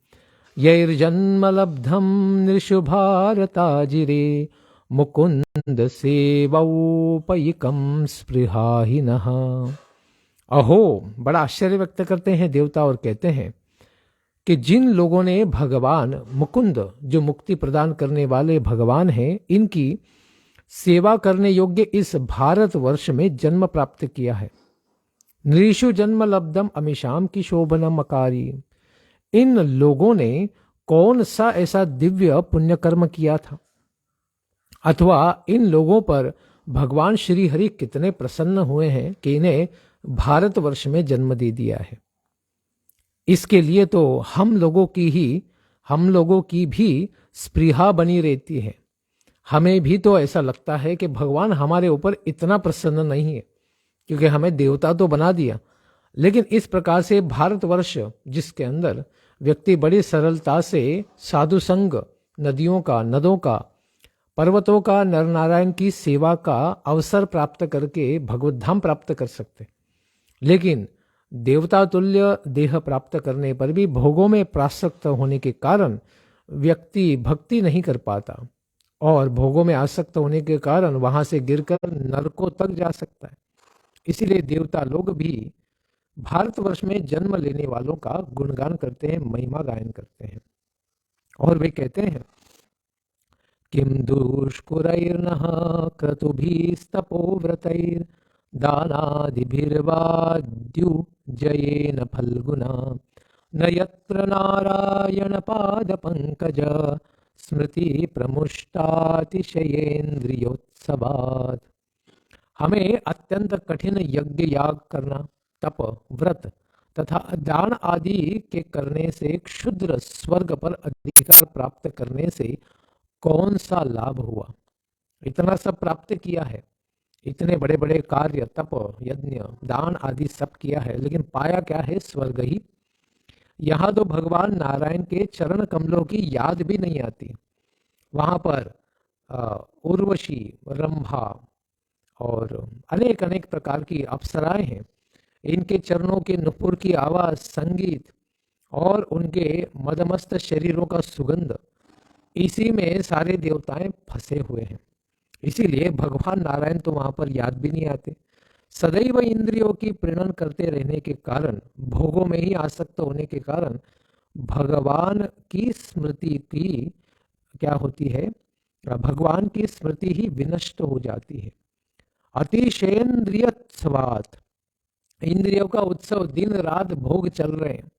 यैर्जन्म लब्धम नृषुभारताजिरे मुकुंद सेवौपयिकम स्पृहाहिनः। अहो, बड़ा आश्चर्य व्यक्त करते हैं देवता और कहते हैं कि जिन लोगों ने भगवान मुकुंद, जो मुक्ति प्रदान करने वाले भगवान हैं, इनकी सेवा करने योग्य इस भारतवर्ष में जन्म प्राप्त किया है। नृषु जन्म लब्धम अमीशाम की शोभनम अकारी, इन लोगों ने कौन सा ऐसा दिव्य पुण्य कर्म किया था, अथवा इन लोगों पर भगवान श्री हरि कितने प्रसन्न हुए हैं कि इन्हें भारतवर्ष में जन्म दे दिया है। इसके लिए तो हम लोगों की भी स्पृहा बनी रहती है। हमें भी तो ऐसा लगता है कि भगवान हमारे ऊपर इतना प्रसन्न नहीं है, क्योंकि हमें देवता तो बना दिया, लेकिन इस प्रकार से भारतवर्ष जिसके अंदर व्यक्ति बड़ी सरलता से साधु संग, नदियों का, पर्वतों का, नर नारायण की सेवा का अवसर प्राप्त करके भगवत धाम प्राप्त कर सकते, लेकिन देवता तुल्य देह प्राप्त करने पर भी भोगों में प्रासक्त होने के कारण व्यक्ति भक्ति नहीं कर पाता और भोगों में आसक्त होने के कारण वहां से गिरकर नरकों तक जा सकता है। इसीलिए देवता लोग भी भारतवर्ष में जन्म लेने वालों का गुणगान करते हैं, महिमा गायन करते हैं, और वे कहते हैं किम दुष्कुरैर्नः क्रतुभिस्तपोव्रतैर् दानादिभिर्वाद्युजयेन फल्गुना न यत्र नारायण पादपङ्कज स्मृति प्रमुष्टातिशयेन्द्रियोत्सवात्। हमें अत्यंत कठिन यज्ञ याग करना, तप, व्रत तथा दान आदि के करने से क्षुद्र स्वर्ग पर अधिकार प्राप्त करने से कौन सा लाभ हुआ? इतना सब प्राप्त किया है, इतने बड़े बड़े कार्य, तप, यज्ञ, दान आदि सब किया है, लेकिन पाया क्या है? स्वर्ग ही। यहाँ तो भगवान नारायण के चरण कमलों की याद भी नहीं आती। वहां पर उर्वशी, रंभा और अनेक अनेक प्रकार की अप्सराएं हैं। इनके चरणों के नुपुर की आवाज, संगीत और उनके मदमस्त शरीरों का सुगंध, इसी में सारे देवताएं फंसे हुए हैं। इसीलिए भगवान नारायण तो वहां पर याद भी नहीं आते। सदैव इंद्रियों की प्रीणन करते रहने के कारण, भोगों में ही आसक्त होने के कारण भगवान की स्मृति की क्या होती है? भगवान की स्मृति ही विनष्ट हो जाती है। अतिशयेंद्रियत्सवात, इंद्रियों का उत्सव, दिन रात भोग चल रहे हैं,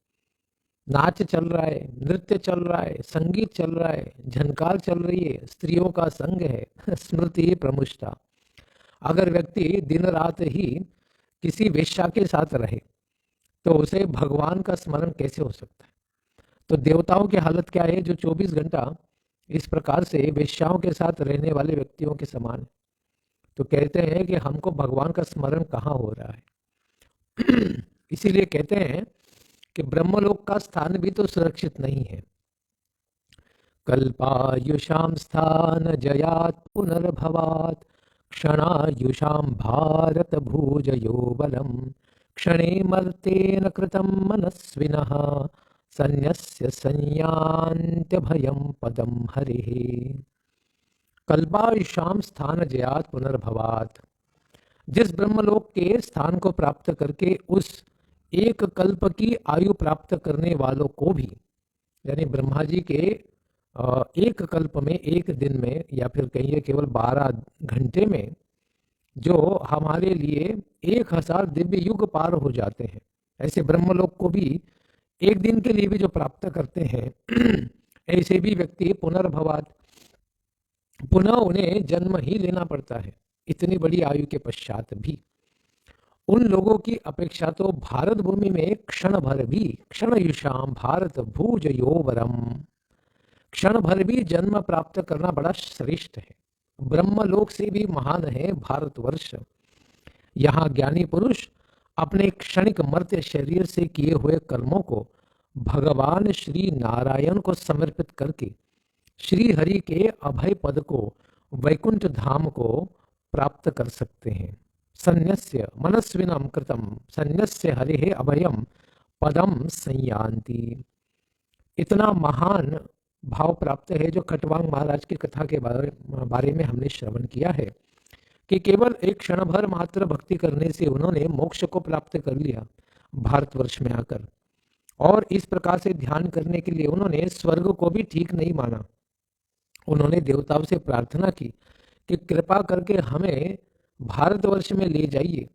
नाच चल रहा है, नृत्य चल रहा है, संगीत चल रहा है, झनकार चल रही है, स्त्रियों का संग है। स्मृति ही प्रमुष्टा। अगर व्यक्ति दिन रात ही किसी वेश्या के साथ रहे तो उसे भगवान का स्मरण कैसे हो सकता है? तो देवताओं की हालत क्या है, जो 24 घंटा इस प्रकार से वेश्याओं के साथ रहने वाले व्यक्तियों के समान है? तो कहते हैं कि हमको भगवान का स्मरण कहाँ हो रहा है। इसीलिए कहते हैं कि ब्रह्मलोक का स्थान भी तो सुरक्षित नहीं है। कल्पायुषाम स्थान जयात पुनर्भवात, क्षणायुषां भारत भूजयो बलम, क्षणे मर्तेन कृतं मनस्विनः, सन्यस्य संयान्त्यभयं पदम हरिः। कल्पायुषाम स्थान जयात पुनर्भवात, जिस ब्रह्मलोक के स्थान को प्राप्त करके उस एक कल्प की आयु प्राप्त करने वालों को भी, यानी ब्रह्मा जी के एक कल्प में, एक दिन में, या फिर कहिए केवल 12 घंटे में, जो हमारे लिए 1000 दिव्य युग पार हो जाते हैं, ऐसे ब्रह्मलोक को भी एक दिन के लिए भी जो प्राप्त करते हैं, ऐसे भी व्यक्ति पुनर्भवात, पुनः उन्हें जन्म ही लेना पड़ता है, इतनी बड़ी आयु के पश्चात भी। उन लोगों की अपेक्षा तो भारत भूमि में क्षण भर भी, क्षणयुषाम भारत भूजयो वरम, क्षण भर भी जन्म प्राप्त करना बड़ा श्रेष्ठ है। ब्रह्मलोक से भी महान है भारतवर्ष। यहाँ ज्ञानी पुरुष अपने क्षणिक मर्त्य शरीर से किए हुए कर्मों को भगवान श्री नारायण को समर्पित करके श्री हरि के अभय पद को, वैकुंठ धाम को प्राप्त कर सकते हैं। सन्यस्य मनस्विनम कृतम सन्यस्य हरिः अभयम पदम संयान्ति। इतना महान भाव प्राप्त है जो खटवांग महाराज की कथा के बारे में हमने श्रवण किया है कि केवल एक क्षण भर मात्र भक्ति करने से उन्होंने मोक्ष को प्राप्त कर लिया भारतवर्ष में आकर, और इस प्रकार से ध्यान करने के लिए उन्होंने स्वर्ग को भी ठीक नहीं माना। उन्होंने देवताओं से प्रार्थना की कि कृपा करके हमें भारतवर्ष में ले जाइए,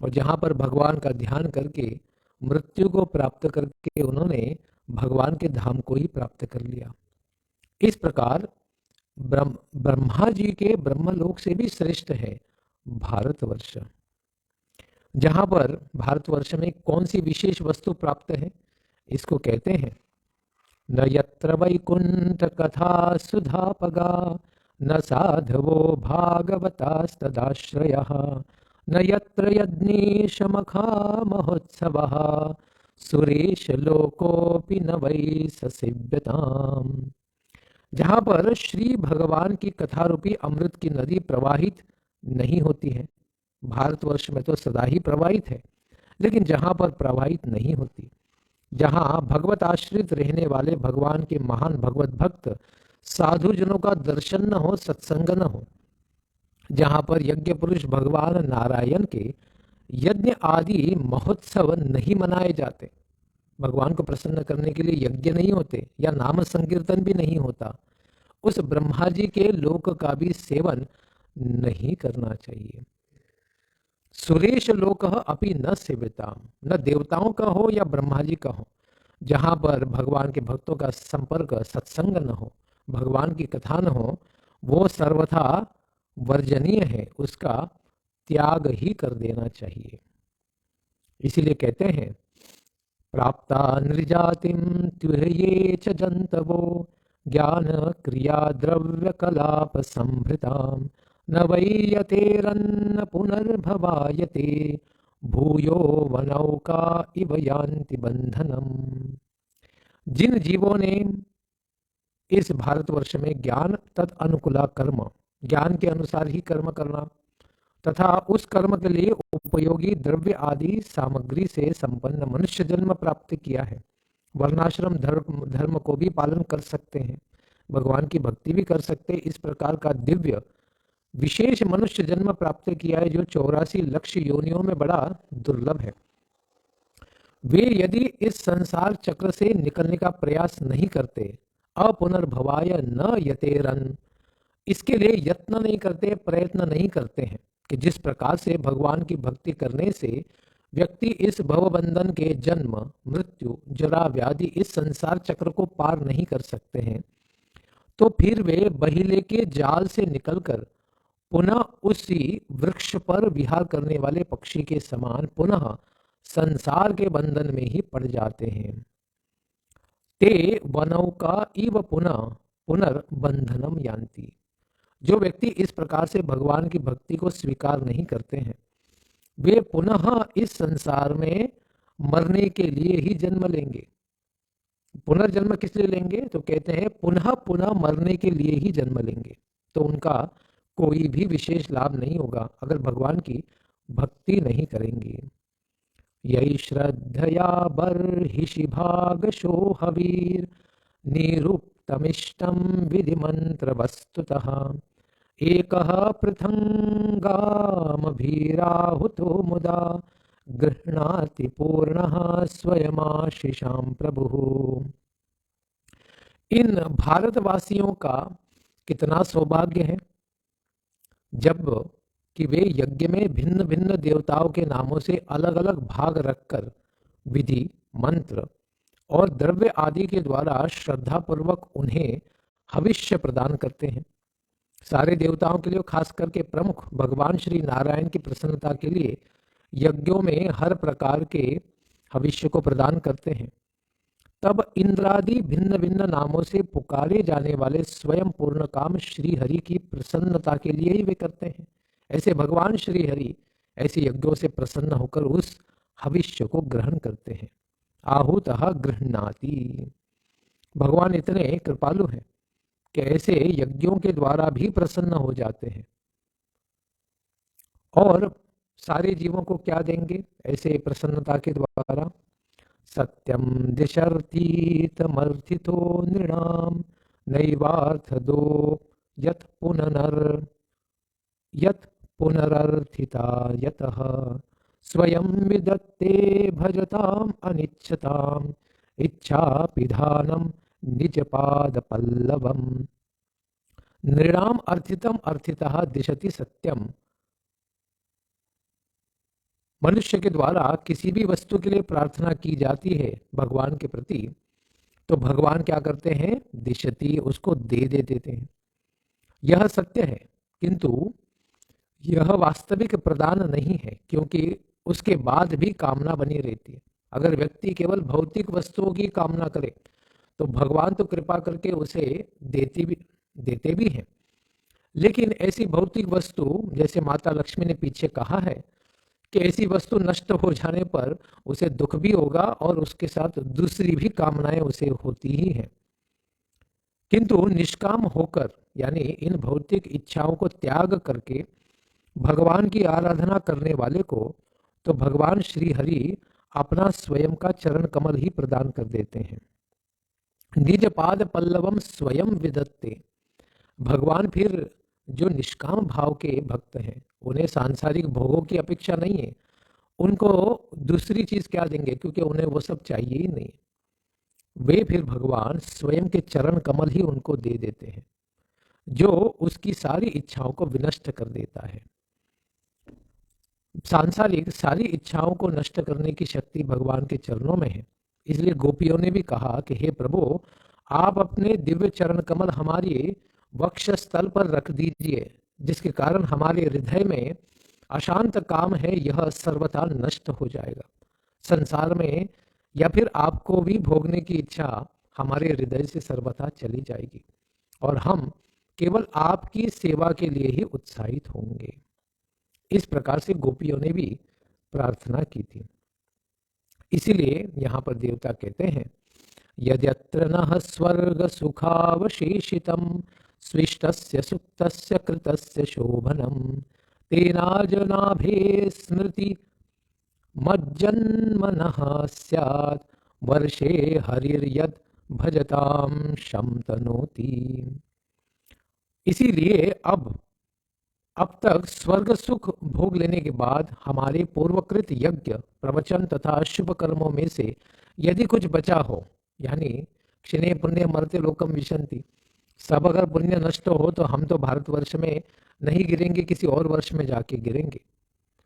और जहाँ पर भगवान का ध्यान करके मृत्यु को प्राप्त करके उन्होंने भगवान के धाम को ही प्राप्त कर लिया। इस प्रकार ब्रह्मा जी के ब्रह्मलोक से भी श्रेष्ठ है भारतवर्ष। जहां पर भारतवर्ष में कौन सी विशेष वस्तु प्राप्त है, इसको कहते हैं न यत्र वैकुंठ कथा सुधापगा, न साधवो भागवतास्तदाश्रयः, न यत्र यज्ञेशमखा महोत्सवः, सुरेश लोकोऽपि न वै ससेव्यताम्। जहां पर श्री भगवान की कथा रूपी अमृत की नदी प्रवाहित नहीं होती है, भारतवर्ष में तो सदा ही प्रवाहित है, लेकिन जहां पर प्रवाहित नहीं होती, जहां भगवत आश्रित रहने वाले भगवान के महान भगवत भक्त साधुजनों का दर्शन न हो, सत्संग न हो, जहां पर यज्ञ पुरुष भगवान नारायण के यज्ञ आदि महोत्सव नहीं मनाए जाते, भगवान को प्रसन्न करने के लिए यज्ञ नहीं होते या नाम संकीर्तन भी नहीं होता, उस ब्रह्मा जी के लोक का भी सेवन नहीं करना चाहिए। सुरेश लोक अपि न सेविता, न देवताओं का हो या ब्रह्मा जी का हो, जहां पर भगवान के भक्तों का संपर्क, सत्संग न हो, भगवान की कथा न हो, वो सर्वथा वर्जनीय है, उसका त्याग ही कर देना चाहिए। इसीलिए कहते हैं प्राप्ता नृजातिम त्युहये च जंतवो, ज्ञान क्रिया द्रव्य कलाप संभृताम, न वै यतेरन्न पुनर्भवायते भूयो वनौका इव यान्ति बंधनम। जिन जीवों ने इस भारतवर्ष में ज्ञान तत् अनुकूला कर्म, ज्ञान के अनुसार ही कर्म करना तथा उस कर्म के लिए उपयोगी द्रव्य आदि सामग्री से संपन्न मनुष्य जन्म प्राप्त किया है, वर्णाश्रम धर्म को भी पालन कर सकते हैं, भगवान की भक्ति भी कर सकते हैं, इस प्रकार का दिव्य विशेष मनुष्य जन्म प्राप्त किया है जो 84 लक्ष योनियों में बड़ा दुर्लभ है। वे यदि इस संसार चक्र से निकलने का प्रयास नहीं करते, अपुनर्भवाय न यतेरन, इसके लिए यत्न नहीं करते, प्रयत्न नहीं करते हैं कि जिस प्रकार से भगवान की भक्ति करने से व्यक्ति इस भवबंधन के जन्म मृत्यु जरा व्याधि इस संसार चक्र को पार नहीं कर सकते हैं, तो फिर वे बहीले के जाल से निकलकर पुनः उसी वृक्ष पर विहार करने वाले पक्षी के समान पुनः संसार के बंधन में ही पड़ जाते हैं। ते वनौका इव पुनः पुनर्बंधनम यान्ति। जो व्यक्ति इस प्रकार से भगवान की भक्ति को स्वीकार नहीं करते हैं, वे पुनः इस संसार में मरने के लिए ही जन्म लेंगे। पुनर्जन्म किस लिए लेंगे? तो कहते हैं पुनः पुनः मरने के लिए ही जन्म लेंगे, तो उनका कोई भी विशेष लाभ नहीं होगा अगर भगवान की भक्ति नहीं करेंगे। यही श्रद्धया बर्हिषि भागशो हवीर निरुक्तमिष्टं विधि मंत्र वस्तुतः एकः पृथंगामभिराहुतो मुदा गृह्णाति पूर्णः स्वयमाशिषां प्रभुः। इन भारतवासियों का कितना सौभाग्य है जब कि वे यज्ञ में भिन्न भिन्न देवताओं के नामों से अलग अलग भाग रखकर विधि मंत्र और द्रव्य आदि के द्वारा श्रद्धापूर्वक उन्हें हविष्य प्रदान करते हैं। सारे देवताओं के लिए, खास करके प्रमुख भगवान श्री नारायण की प्रसन्नता के लिए यज्ञों में हर प्रकार के हविष्य को प्रदान करते हैं। तब इंद्रादि भिन्न भिन्न नामों से पुकारे जाने वाले स्वयं पूर्ण काम श्री हरि की प्रसन्नता के लिए ही वे करते हैं। ऐसे भगवान श्री हरि ऐसे यज्ञों से प्रसन्न होकर उस हविष्य को ग्रहण करते हैं। आहुतः गृह्णाति। भगवान इतने कृपालु हैं कि ऐसे यज्ञों के द्वारा भी प्रसन्न हो जाते हैं और सारे जीवों को क्या देंगे ऐसे प्रसन्नता के द्वारा? सत्यम दिशर्थितमर्थितो नृणाम नैवार्थदो यत् पुनरर्थिता यतः स्वयं विदत्ते भजताम अनिच्छताम इच्छापिधानम निजपाद पल्लवम। नृणाम अर्थितम अर्थितः दिशति सत्यम। मनुष्य के द्वारा किसी भी वस्तु के लिए प्रार्थना की जाती है भगवान के प्रति, तो भगवान क्या करते हैं? दिशति, उसको दे देते हैं। यह सत्य है, किंतु यह वास्तविक प्रदान नहीं है, क्योंकि उसके बाद भी कामना बनी रहती है। अगर व्यक्ति केवल भौतिक वस्तुओं की कामना करे तो भगवान तो कृपा करके उसे देते भी हैं, लेकिन ऐसी भौतिक वस्तु, जैसे माता लक्ष्मी ने पीछे कहा है कि ऐसी वस्तु नष्ट हो जाने पर उसे दुख भी होगा और उसके साथ दूसरी भी कामनाएं उसे होती ही हैं। किंतु निष्काम होकर, यानी इन भौतिक इच्छाओं को त्याग करके भगवान की आराधना करने वाले को तो भगवान श्री हरि अपना स्वयं का चरण कमल ही प्रदान कर देते हैं। निज पाद पल्लवम स्वयं विदत्ते। भगवान फिर जो निष्काम भाव के भक्त हैं, उन्हें सांसारिक भोगों की अपेक्षा नहीं है, उनको दूसरी चीज क्या देंगे, क्योंकि उन्हें वो सब चाहिए ही नहीं। वे फिर भगवान स्वयं के चरण कमल ही उनको दे देते हैं, जो उसकी सारी इच्छाओं को विनष्ट कर देता है। सांसारिक सारी इच्छाओं को नष्ट करने की शक्ति भगवान के चरणों में है। इसलिए गोपियों ने भी कहा कि हे प्रभु, आप अपने दिव्य चरण कमल हमारी वक्ष स्थल पर रख दीजिए, जिसके कारण हमारे हृदय में अशांत काम है यह सर्वथा नष्ट हो जाएगा। संसार में या फिर आपको भी भोगने की इच्छा हमारे हृदय से सर्वथा चली जाएगी और हम केवल आपकी सेवा के लिए ही उत्साहित होंगे। इस प्रकार से गोपियों ने भी प्रार्थना की थी। इसीलिए यहाँ पर देवता कहते हैं, यद्यत्र नः स्वर्ग सुखावशेषितं स्विष्टस्य सुप्तस्य कृतस्य शोभनं तेनाजनाभे स्मृति मज्जन्मनः स्यात् वर्षे हरिर्यद् भजतां शं तनोति। इसीलिए अब तक स्वर्ग सुख भोग लेने के बाद हमारे पूर्वकृत यज्ञ, प्रवचन तथा शुभ कर्मों में से यदि कुछ बचा हो, यानी क्षिणे पुण्य मर्त्य लोकम विशंति, सब अगर पुण्य नष्ट हो तो हम तो भारतवर्ष में नहीं गिरेंगे, किसी और वर्ष में जाके गिरेंगे।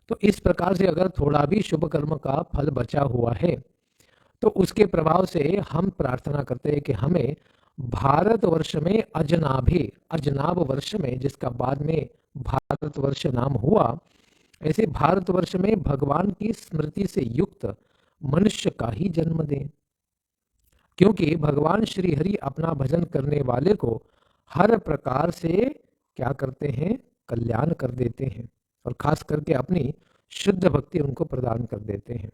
तो इस प्रकार से अगर थोड़ा भी शुभ कर्म का फल बचा हुआ है तो उसके प्रभाव से हम प्रार्थना करते हैं कि हमें भारतवर्ष में अजनाभ वर्ष में, जिसका बाद में भारतवर्ष नाम हुआ, ऐसे भारतवर्ष में भगवान की स्मृति से युक्त मनुष्य का ही जन्म दें, क्योंकि भगवान श्री हरि अपना भजन करने वाले को हर प्रकार से क्या करते हैं, कल्याण कर देते हैं, और खास करके अपनी शुद्ध भक्ति उनको प्रदान कर देते हैं।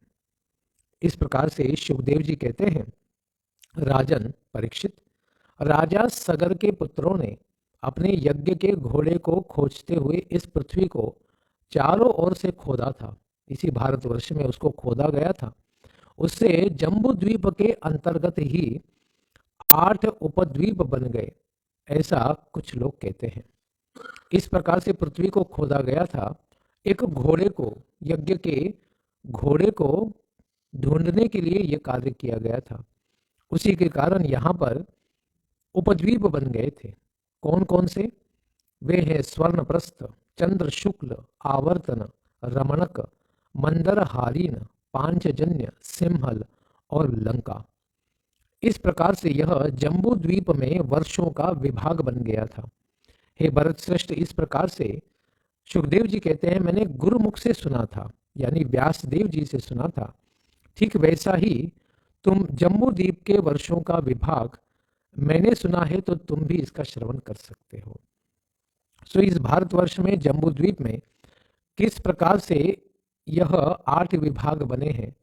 इस प्रकार से शुकदेव जी कहते हैं, राजन परीक्षित, राजा सगर के पुत्रों ने अपने यज्ञ के घोड़े को खोजते हुए इस पृथ्वी को चारों ओर से खोदा था। इसी भारतवर्ष में उसको खोदा गया था। उससे जम्बू द्वीप के अंतर्गत ही 8 उपद्वीप बन गए, ऐसा कुछ लोग कहते हैं। इस प्रकार से पृथ्वी को खोदा गया था। एक घोड़े को, यज्ञ के घोड़े को ढूंढने के लिए यह कार्य किया गया था। उसी के कारण यहाँ पर उपद्वीप बन गए थे। कौन कौन से? वे हैं स्वर्णप्रस्थ, चंद्र शुक्ल, आवर्तन, रमणक, मंदरहारीन, पांचजन्य, सिंहल और लंका। इस प्रकार से यह जम्बू द्वीप में वर्षों का विभाग बन गया था। हे भरत श्रेष्ठ, इस प्रकार से सुखदेव जी कहते हैं, मैंने गुरुमुख से सुना था, यानी व्यास देव जी से सुना था। ठीक वैसा ही तुम जम्बू द्वीप के वर्षों का विभाग मैंने सुना है, तो तुम भी इसका श्रवण कर सकते हो। सो इस भारतवर्ष में जम्बू द्वीप में किस प्रकार से यह 8 विभाग बने हैं,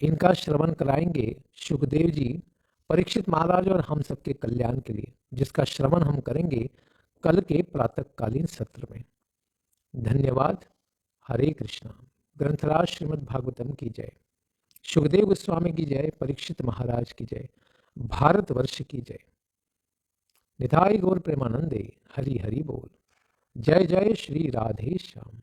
इनका श्रवण कराएंगे सुखदेव जी परीक्षित महाराज और हम सबके कल्याण के लिए, जिसका श्रवण हम करेंगे कल के प्रातःकालीन सत्र में। धन्यवाद। हरे कृष्णा। ग्रंथराज श्रीमद् भागवतम की जय, सुखदेव गोस्वामी की जय, परीक्षित महाराज की जय, भारतवर्ष की जय। निताई गौर प्रेमानंदे। हरि हरि बोल। जय जय श्री राधे श्याम।